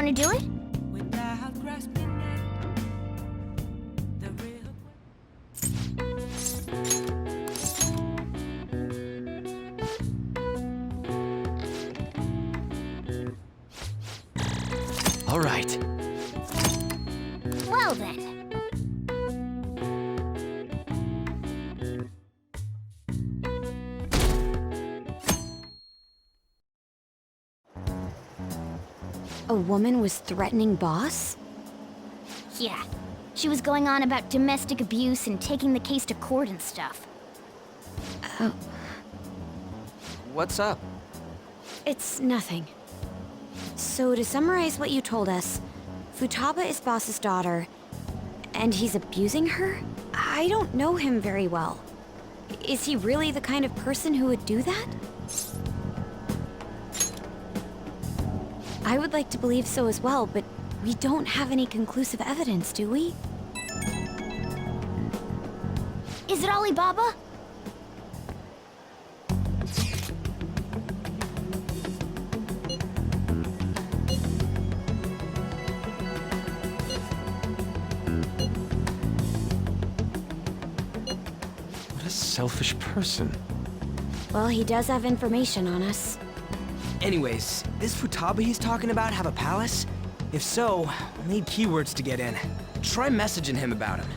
want to do it? Without grasping at the real. All right. Well then. A woman was threatening boss? Yeah. She was going on about domestic abuse and taking the case to court and stuff. Oh, What's up? it's nothing. So to summarize what you told us, Futaba is boss's daughter, and he's abusing her? I don't know him very well. Is he really the kind of person who would do that? I would like to believe so as well, but we don't have any conclusive evidence, do we? Is it Alibaba? What a selfish person. Well, he does have information on us. Anyways, this Futaba he's talking about have a palace? If so, we'll need keywords to get in. Try messaging him about him.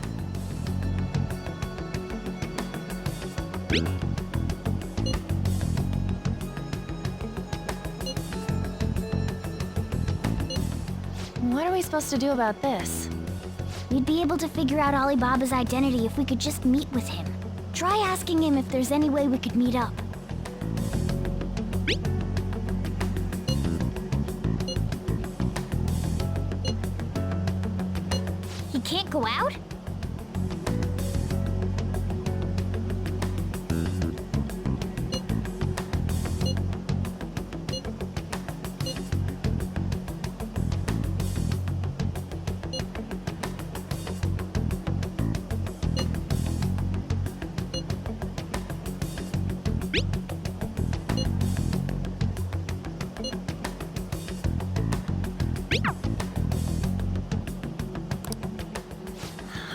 What are we supposed to do about this? We'd be able to figure out Alibaba's identity if we could just meet with him. Try asking him if there's any way we could meet up. He can't go out?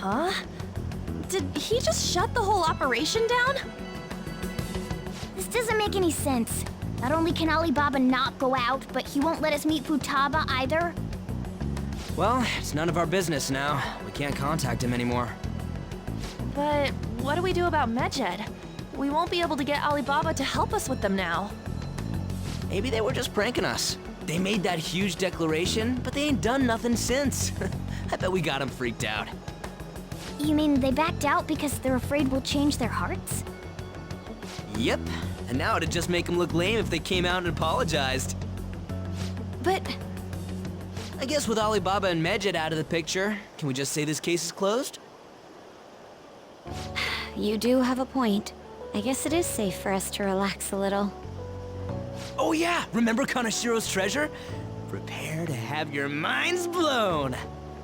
Huh? Did he just shut the whole operation down? This doesn't make any sense. Not only can Alibaba not go out, but he won't let us meet Futaba either. Well, it's none of our business now. We can't contact him anymore. But what do we do about Medjed? We won't be able to get Alibaba to help us with them now. Maybe they were just pranking us. They made that huge declaration, but they ain't done nothing since. I bet we got him freaked out. You mean they backed out because they're afraid we'll change their hearts? Yep, and now it'd just make them look lame if they came out and apologized. But I guess with Alibaba and Medjed out of the picture, can we just say this case is closed? You do have a point. I guess it is safe for us to relax a little. Oh yeah, remember Kanashiro's treasure? Prepare to have your minds blown.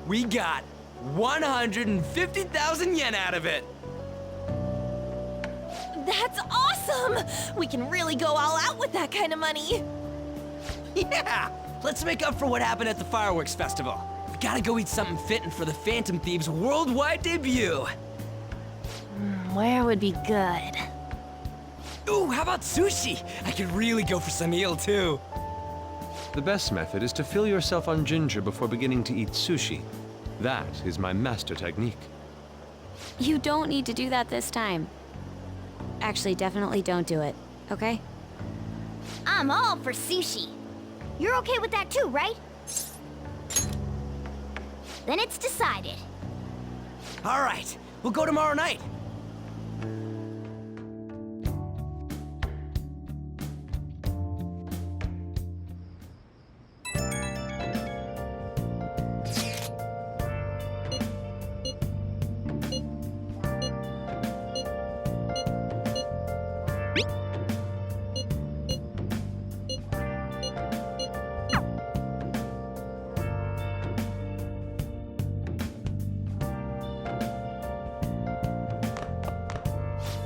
We got 150,000 yen out of it. that's awesome! We can really go all out with that kind of money. Yeah, let's make up for what happened at the fireworks festival. We gotta go eat something fitting for the Phantom Thieves' worldwide debut. Where would be good? Ooh, how about sushi? I could really go for some eel too. The best method is to fill yourself on ginger before beginning to eat sushi. That is my master technique. You don't need to do that this time. Actually, definitely don't do it, okay? I'm all for sushi. You're okay with that too, right? Then it's decided. All right, we'll go tomorrow night.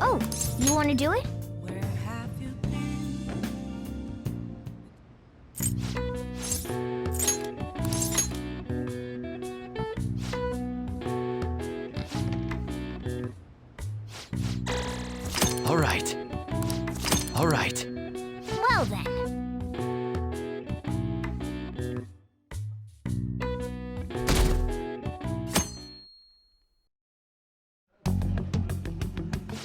Oh, you want to do it? Where have you been? All right. All right. Well then.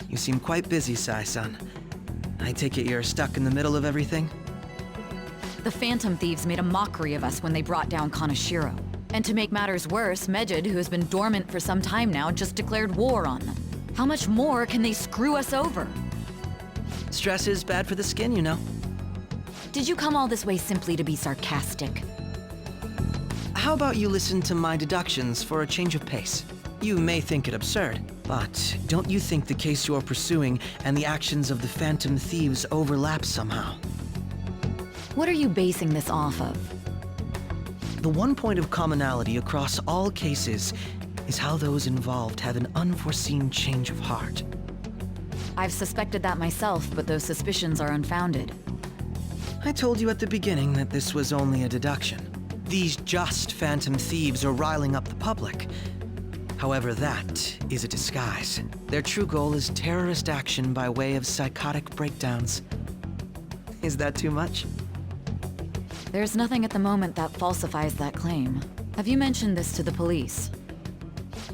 You seem quite busy, Sai-san. I take it you're stuck in the middle of everything? The Phantom Thieves made a mockery of us when they brought down Kaneshiro. And to make matters worse, Medjed, who has been dormant for some time now, just declared war on them. How much more can they screw us over? Stress is bad for the skin, you know. Did you come all this way simply to be sarcastic? How about you listen to my deductions for a change of pace? You may think it absurd, but don't you think the case you're pursuing and the actions of the Phantom Thieves overlap somehow? What are you basing this off of? The one point of commonality across all cases is how those involved have an unforeseen change of heart. I've suspected that myself, but those suspicions are unfounded. I told you at the beginning that this was only a deduction. These just Phantom Thieves are riling up the public. However, that is a disguise. Their true goal is terrorist action by way of psychotic breakdowns. Is that too much? There's nothing at the moment that falsifies that claim. Have you mentioned this to the police?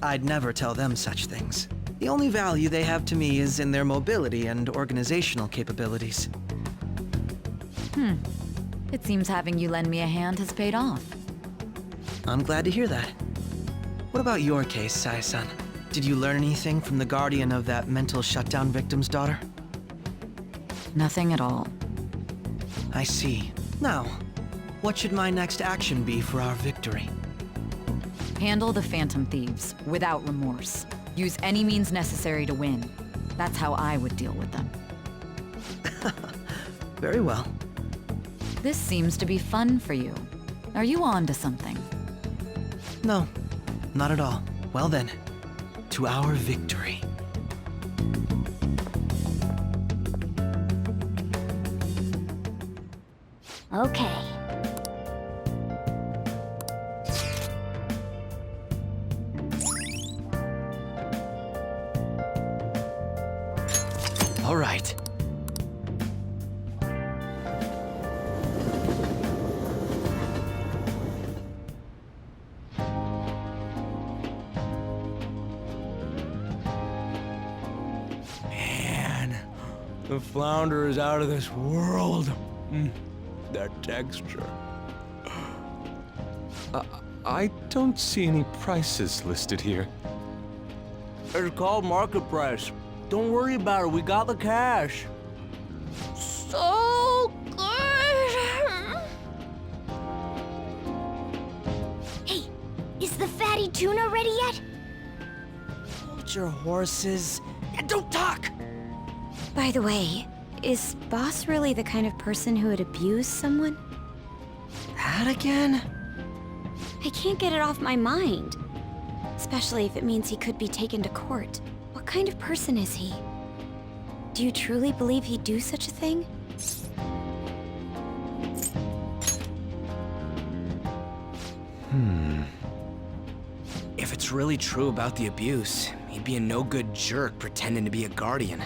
I'd never tell them such things. The only value they have to me is in their mobility and organizational capabilities. It seems having you lend me a hand has paid off. I'm glad to hear that. What about your case, Sai-san? Did you learn anything from the guardian of that mental shutdown victim's daughter? Nothing at all. I see. Now, what should my next action be for our victory? Handle the Phantom Thieves, without remorse. Use any means necessary to win. That's how I would deal with them. Very well. This seems to be fun for you. Are you on to something? No, not at all. Well then, to our victory. Okay. All right. Man, the flounder is out of this world. That texture. I don't see any prices listed here. It's called market price. Don't worry about it, we got the cash. So good. Hey, is the fatty tuna ready yet? Hold your horses and don't talk! By the way, is Boss really the kind of person who would abuse someone? That again? I can't get it off my mind. Especially if it means he could be taken to court. What kind of person is he? Do you truly believe he'd do such a thing? If it's really true about the abuse, he'd be a no-good jerk pretending to be a guardian.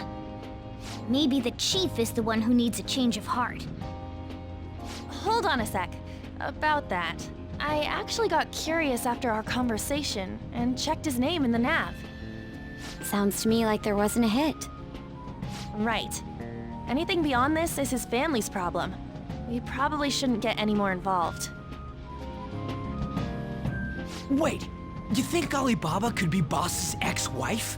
Maybe the chief is the one who needs a change of heart. Hold on a sec. About that, I actually got curious after our conversation and checked his name in the nav. Sounds to me like there wasn't a hit. Right. Anything beyond this is his family's problem. We probably shouldn't get any more involved. Wait, you think Alibaba could be Boss's ex-wife?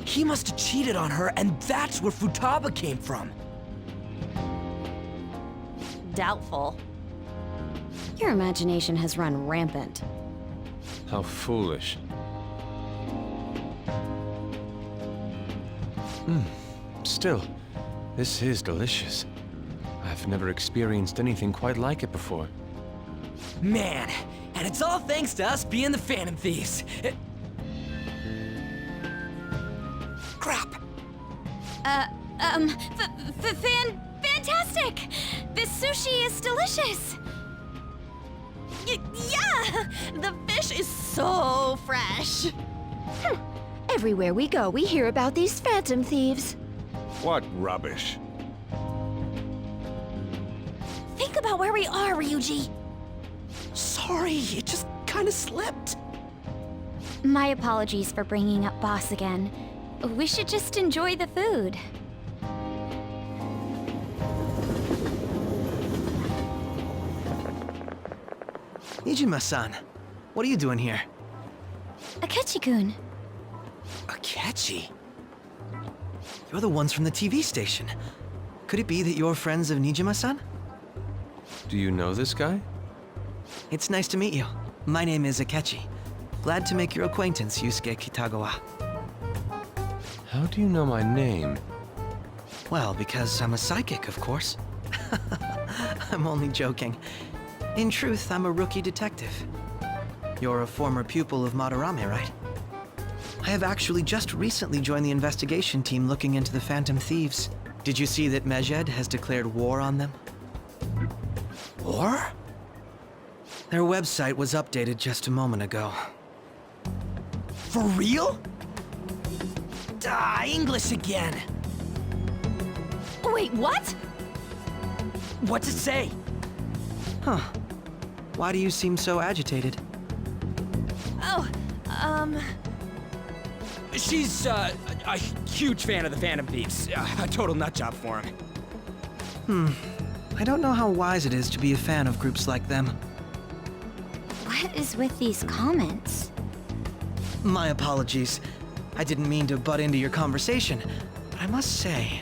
He must have cheated on her, and that's where Futaba came from. Doubtful. Your imagination has run rampant. How foolish. Still, this is delicious. I've never experienced anything quite like it before. Man, and it's all thanks to us being the Phantom Thieves. Crap. Fantastic! This sushi is delicious! Yeah! The fish is so fresh! Everywhere we go, we hear about these phantom thieves. What rubbish. Think about where we are, Ryuji. Sorry, it just kinda slipped. My apologies for bringing up Boss again. We should just enjoy the food. Nijima-san, what are you doing here? Akechi-kun. Akechi? You're the ones from the TV station. Could it be that you're friends of Nijima-san? Do you know this guy? It's nice to meet you. My name is Akechi. Glad to make your acquaintance, Yusuke Kitagawa. How do you know my name? Well, because I'm a psychic, of course. I'm only joking. In truth, I'm a rookie detective. You're a former pupil of Madarame, right? I have actually just recently joined the investigation team looking into the Phantom Thieves. Did you see that Medjed has declared war on them? War? Their website was updated just a moment ago. For real? English again. Wait, what? What's it say? Huh. Why do you seem so agitated? Oh, She's, a huge fan of the Phantom Thieves. A total nutjob for him. I don't know how wise it is to be a fan of groups like them. What is with these comments? My apologies. I didn't mean to butt into your conversation, but I must say,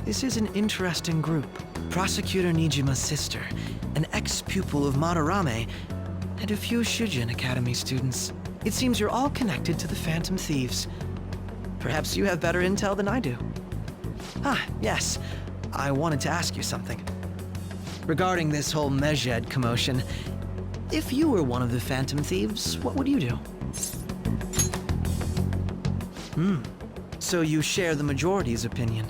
this is an interesting group. Prosecutor Nijima's sister, an ex-pupil of Madarame, and a few Shujin Academy students. It seems you're all connected to the Phantom Thieves. Perhaps you have better intel than I do. Ah, yes. I wanted to ask you something. Regarding this whole Medjed commotion, if you were one of the Phantom Thieves, what would you do? So you share the majority's opinion.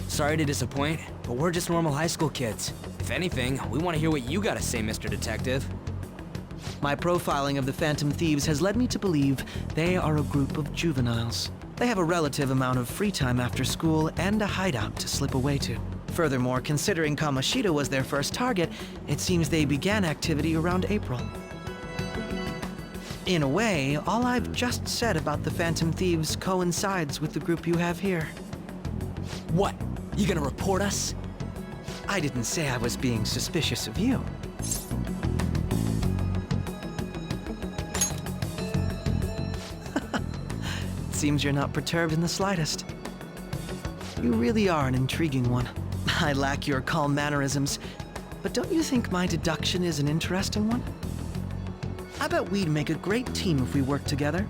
Sorry to disappoint, but we're just normal high school kids. If anything, we want to hear what you gotta say, Mr. Detective. My profiling of the Phantom Thieves has led me to believe they are a group of juveniles. They have a relative amount of free time after school and a hideout to slip away to. Furthermore, considering Kamoshida was their first target, it seems they began activity around April. In a way, all I've just said about the Phantom Thieves coincides with the group you have here. What? You gonna report us? I didn't say I was being suspicious of you. Seems you're not perturbed in the slightest. You really are an intriguing one. I lack your calm mannerisms, but don't you think my deduction is an interesting one? I bet we'd make a great team if we worked together.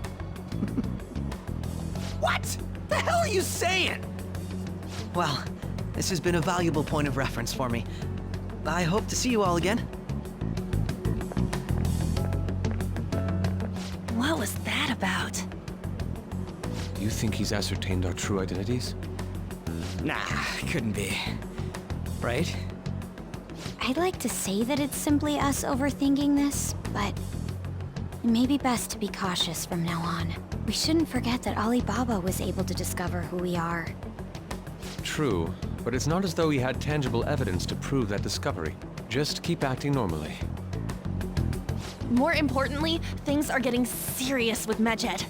What? The hell are you saying? Well, this has been a valuable point of reference for me. I hope to see you all again. what was that about? Do you think he's ascertained our true identities? Nah, couldn't be. Right? I'd like to say that it's simply us overthinking this, but it may be best to be cautious from now on. We shouldn't forget that Alibaba was able to discover who we are. True, but it's not as though he had tangible evidence to prove that discovery. Just keep acting normally. More importantly, things are getting serious with Medjed.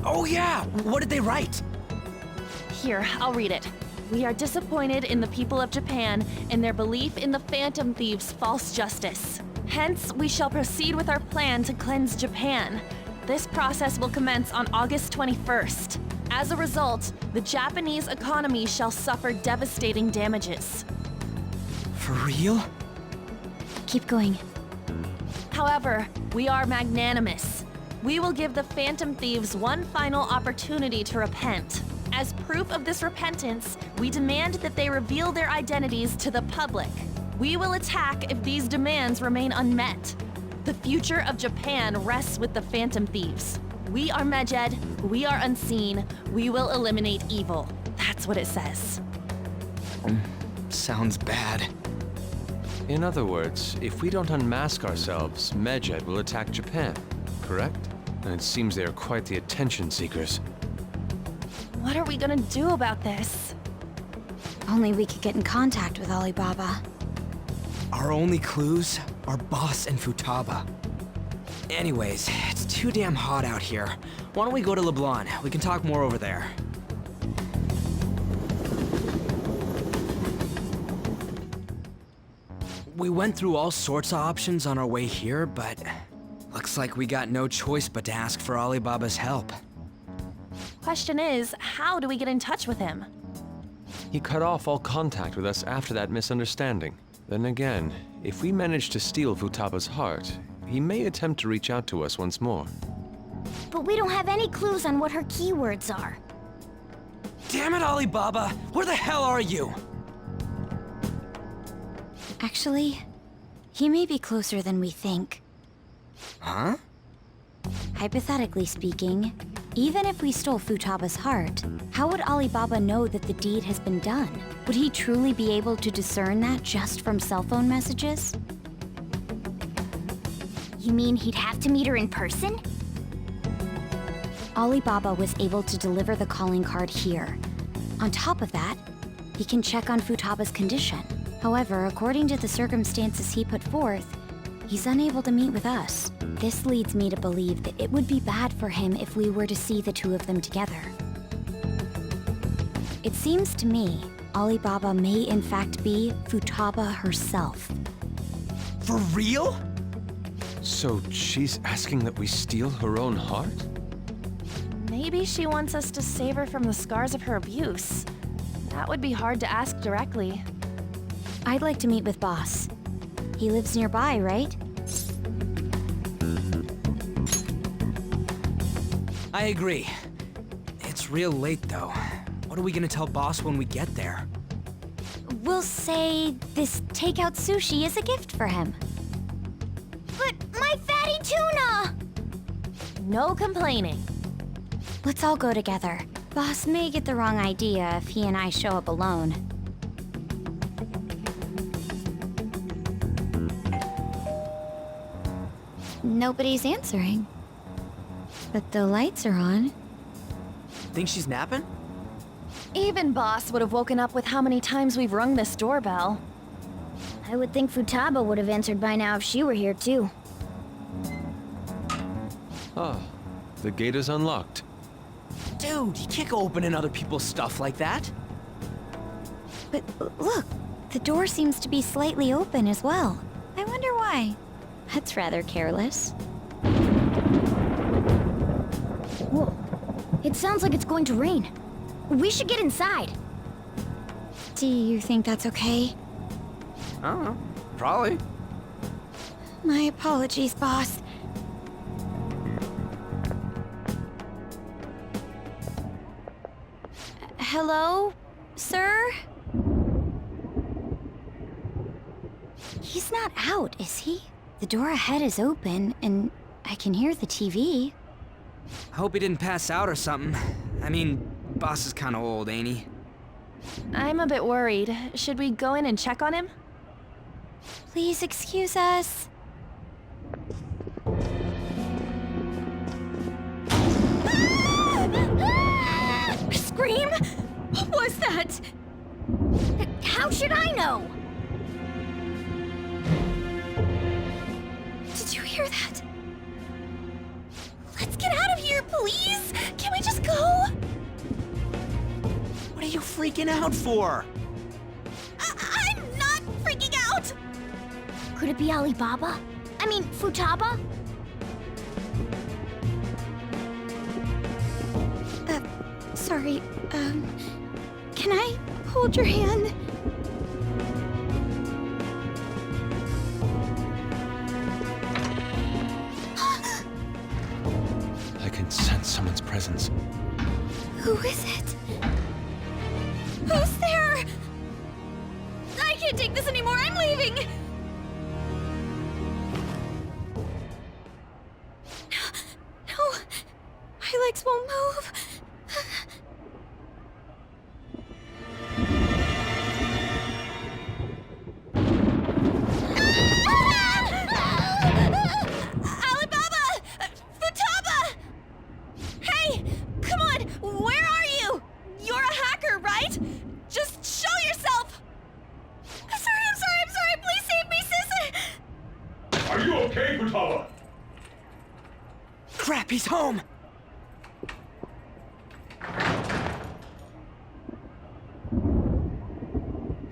Oh yeah! What did they write? Here, I'll read it. We are disappointed in the people of Japan and their belief in the Phantom Thieves' false justice. Hence, we shall proceed with our plan to cleanse Japan. This process will commence on August 21st. As a result, the Japanese economy shall suffer devastating damages. For real? Keep going. However, we are magnanimous. We will give the Phantom Thieves one final opportunity to repent. As proof of this repentance, we demand that they reveal their identities to the public. We will attack if these demands remain unmet. The future of Japan rests with the Phantom Thieves. We are Medjed, we are unseen, we will eliminate evil. That's what it says. Sounds bad. In other words, if we don't unmask ourselves, Medjed will attack Japan, correct? And it seems they are quite the attention seekers. What are we gonna do about this? Only we could get in contact with Alibaba. Our only clues are Boss and Futaba. Anyways, it's too damn hot out here. Why don't we go to LeBlanc? We can talk more over there. We went through all sorts of options on our way here, but looks like we got no choice but to ask for Alibaba's help. Question is, how do we get in touch with him? He cut off all contact with us after that misunderstanding. Then again, if we manage to steal Futaba's heart, he may attempt to reach out to us once more. But we don't have any clues on what her keywords are. Damn it, Alibaba! Where the hell are you? Actually, he may be closer than we think. Huh? Hypothetically speaking, even if we stole Futaba's heart, how would Alibaba know that the deed has been done? Would he truly be able to discern that just from cell phone messages? You mean he'd have to meet her in person? Alibaba was able to deliver the calling card here. On top of that, he can check on Futaba's condition. However, according to the circumstances he put forth, he's unable to meet with us. This leads me to believe that it would be bad for him if we were to see the two of them together. It seems to me Alibaba may in fact be Futaba herself. For real? So she's asking that we steal her own heart? Maybe she wants us to save her from the scars of her abuse. That would be hard to ask directly. I'd like to meet with Boss. He lives nearby, right? I agree. It's real late, though. What are we gonna tell Boss when we get there? We'll say this takeout sushi is a gift for him. But my fatty tuna! No complaining. Let's all go together. Boss may get the wrong idea if he and I show up alone. Nobody's answering. But the lights are on. Think she's napping? Even Boss would have woken up with how many times we've rung this doorbell. I would think Futaba would have answered by now if she were here too. Ah, the gate is unlocked. Dude, you can't go opening other people's stuff like that. But look, the door seems to be slightly open as well. I wonder why. That's rather careless. Whoa. It sounds like it's going to rain. We should get inside. Do you think that's okay? I don't know. Probably. My apologies, boss. Hello, sir? He's not out, is he? The door ahead is open, and I can hear the TV. I hope he didn't pass out or something. I mean, Boss is kinda old, ain't he? I'm a bit worried. Should we go in and check on him? Please excuse us. Scream? What was that? How should I know? Did you hear that? Let's get out of here, please! Can we just go? What are you freaking out for? I'm not freaking out! Could it be Alibaba? I mean, Futaba? Sorry, can I hold your hand? I can sense someone's presence. Who is it? Who's there? I can't take this anymore, I'm leaving! No, my legs won't move. Alibaba! Futaba! He's home!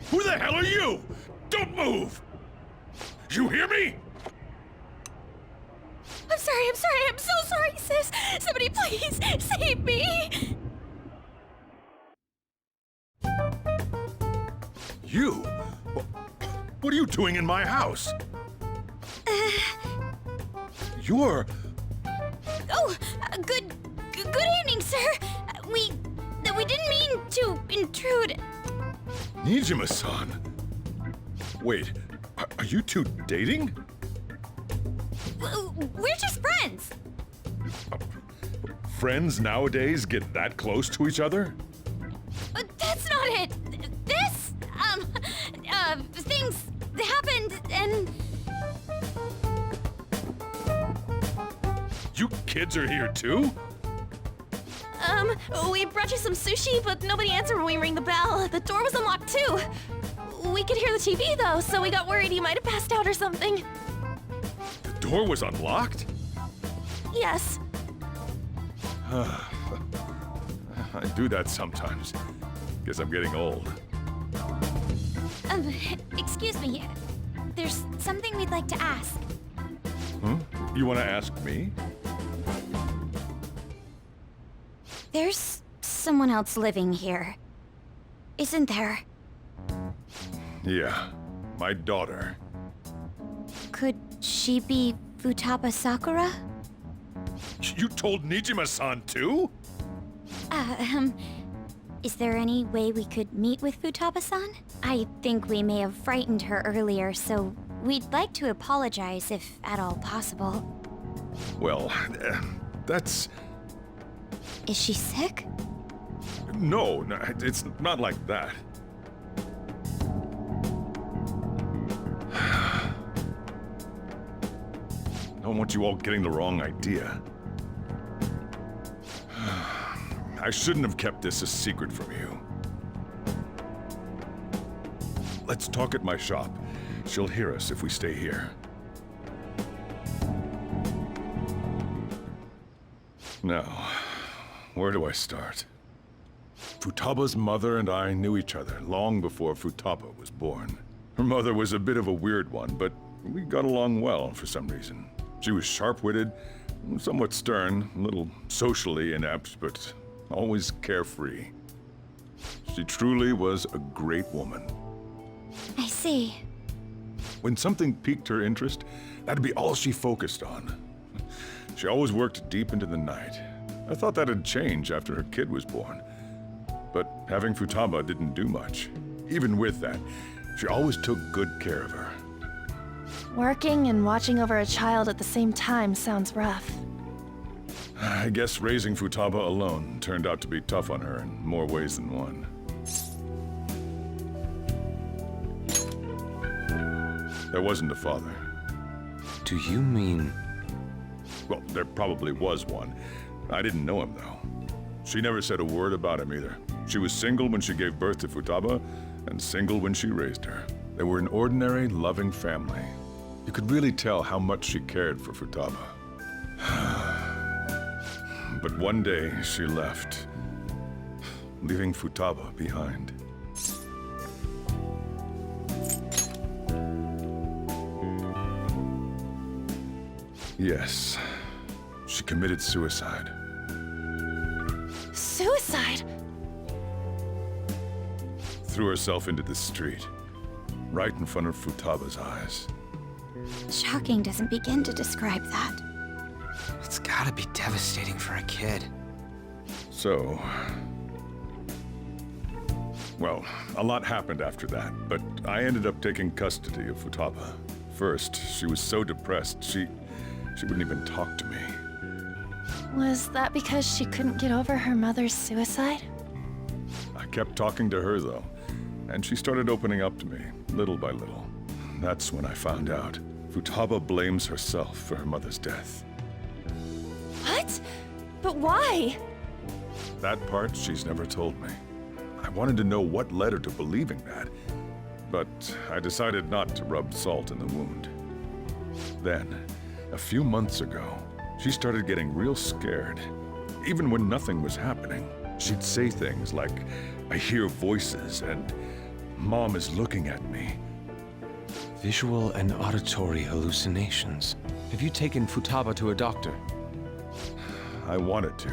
Who the hell are you? Don't move! You hear me? I'm sorry, I'm so sorry, sis. Somebody please save me. You? What are you doing in my house? You're... Oh, good evening, sir. We didn't mean to intrude. Nijima-san. Wait, are you two dating? We're just friends. Friends nowadays get that close to each other? That's not it. This, things happened and... You kids are here too? We brought you some sushi, but nobody answered when we rang the bell. The door was unlocked too. We could hear the TV though, so we got worried you might have passed out or something. The door was unlocked? Yes. I do that sometimes. Guess I'm getting old. Excuse me. There's something we'd like to ask. Huh? You want to ask me? There's someone else living here, isn't there? Yeah, my daughter. Could she be Futaba Sakura? You told Nijima-san too? Is there any way we could meet with Futaba-san? I think we may have frightened her earlier, so we'd like to apologize if at all possible. Well, that's... Is she sick? No, it's not like that. I don't want you all getting the wrong idea. I shouldn't have kept this a secret from you. Let's talk at my shop. She'll hear us if we stay here. Now, where do I start? Futaba's mother and I knew each other long before Futaba was born. Her mother was a bit of a weird one, but we got along well for some reason. She was sharp-witted, somewhat stern, a little socially inept, but always carefree. She truly was a great woman. I see. When something piqued her interest, that'd be all she focused on. She always worked deep into the night. I thought that'd change after her kid was born. But having Futaba didn't do much. Even with that, she always took good care of her. Working and watching over a child at the same time sounds rough. I guess raising Futaba alone turned out to be tough on her in more ways than one. There wasn't a father. Do you mean... Well, there probably was one. I didn't know him, though. She never said a word about him either. She was single when she gave birth to Futaba, and single when she raised her. They were an ordinary, loving family. You could really tell how much she cared for Futaba. But one day, she left, leaving Futaba behind. Yes, she committed suicide. Suicide? Threw herself into the street, right in front of Futaba's eyes. Shocking doesn't begin to describe that. It's gotta be devastating for a kid. So... Well, a lot happened after that, but I ended up taking custody of Futaba. First, she was so depressed, she wouldn't even talk to me. Was that because she couldn't get over her mother's suicide? I kept talking to her, though, and she started opening up to me, little by little. That's when I found out. Futaba blames herself for her mother's death. What? But why? That part she's never told me. I wanted to know what led her to believing that, but I decided not to rub salt in the wound. Then, a few months ago, she started getting real scared. Even when nothing was happening, she'd say things like, "I hear voices," and "Mom is looking at me." Visual and auditory hallucinations. Have you taken Futaba to a doctor? I wanted to,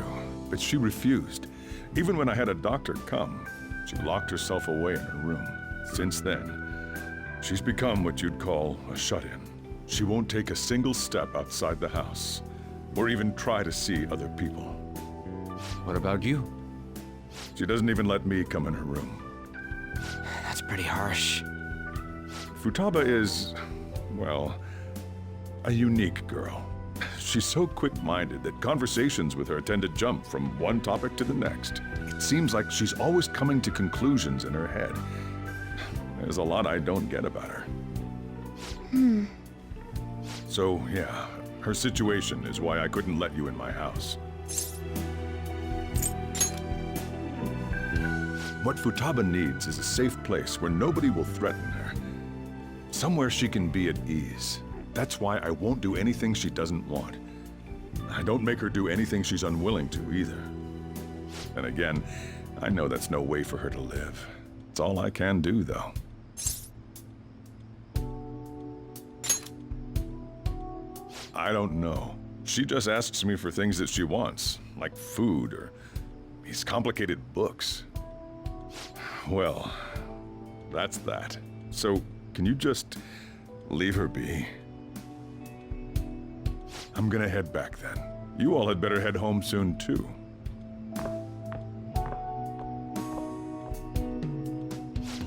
but she refused. Even when I had a doctor come, she locked herself away in her room. Since then, she's become what you'd call a shut-in. She won't take a single step outside the house, or even try to see other people. What about you? She doesn't even let me come in her room. That's pretty harsh. Futaba is, well, a unique girl. She's so quick-minded that conversations with her tend to jump from one topic to the next. It seems like she's always coming to conclusions in her head. There's a lot I don't get about her. So, yeah, her situation is why I couldn't let you in my house. What Futaba needs is a safe place where nobody will threaten her. Somewhere she can be at ease. That's why I won't do anything she doesn't want. I don't make her do anything she's unwilling to either. And again, I know that's no way for her to live. It's all I can do, though. I don't know. She just asks me for things that she wants, like food or these complicated books. Well, that's that. So, can you just leave her be? I'm gonna head back then. You all had better head home soon, too.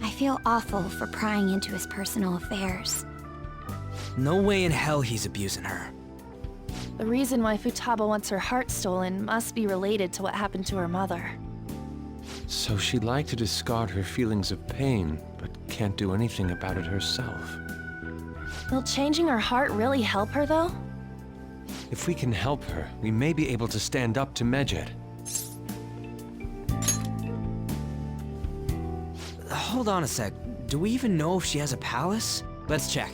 I feel awful for prying into his personal affairs. No way in hell he's abusing her. The reason why Futaba wants her heart stolen must be related to what happened to her mother. So she'd like to discard her feelings of pain, but can't do anything about it herself. Will changing her heart really help her, though? If we can help her, we may be able to stand up to Medjed. Hold on a sec. Do we even know if she has a palace? Let's check.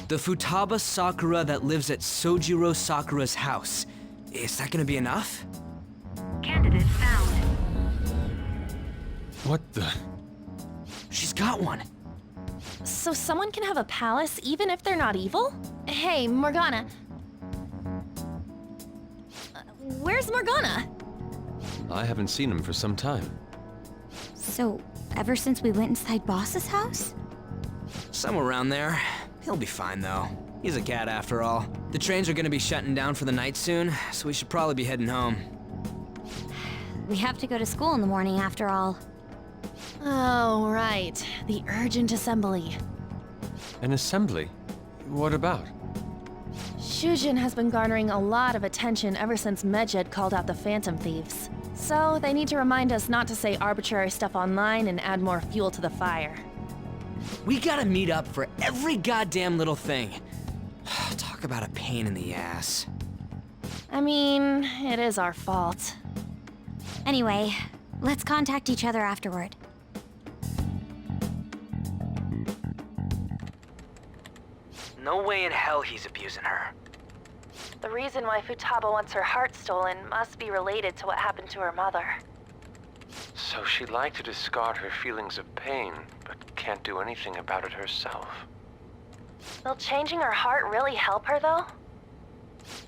The Futaba Sakura that lives at Sojiro Sakura's house. Is that gonna be enough? Candidate found. What the? She's got one. So someone can have a palace even if they're not evil? Hey, Morgana. Where's Morgana? I haven't seen him for some time. So, ever since we went inside Boss's house? Somewhere around there. He'll be fine, though. He's a cat after all. The trains are gonna be shutting down for the night soon, so we should probably be heading home. We have to go to school in the morning after all. Oh, right. The urgent assembly. An assembly? What about? Shujin has been garnering a lot of attention ever since Medjed called out the Phantom Thieves. So they need to remind us not to say arbitrary stuff online and add more fuel to the fire. We gotta meet up for every goddamn little thing. Talk about a pain in the ass. I mean, it is our fault. Anyway, let's contact each other afterward. No way in hell he's abusing her. The reason why Futaba wants her heart stolen must be related to what happened to her mother. So she'd like to discard her feelings of pain, but can't do anything about it herself. Will changing her heart really help her, though?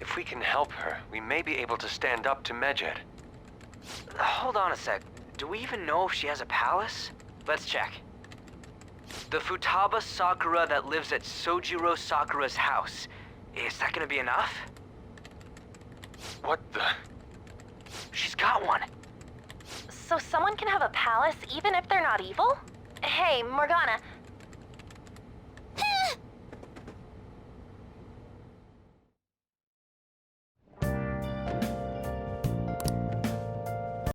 If we can help her, we may be able to stand up to Medjed. Hold on a sec. Do we even know if she has a palace? Let's check. The Futaba Sakura that lives at Sojiro Sakura's house. Is that gonna be enough? What the? She's got one. So someone can have a palace even if they're not evil? Hey, Morgana,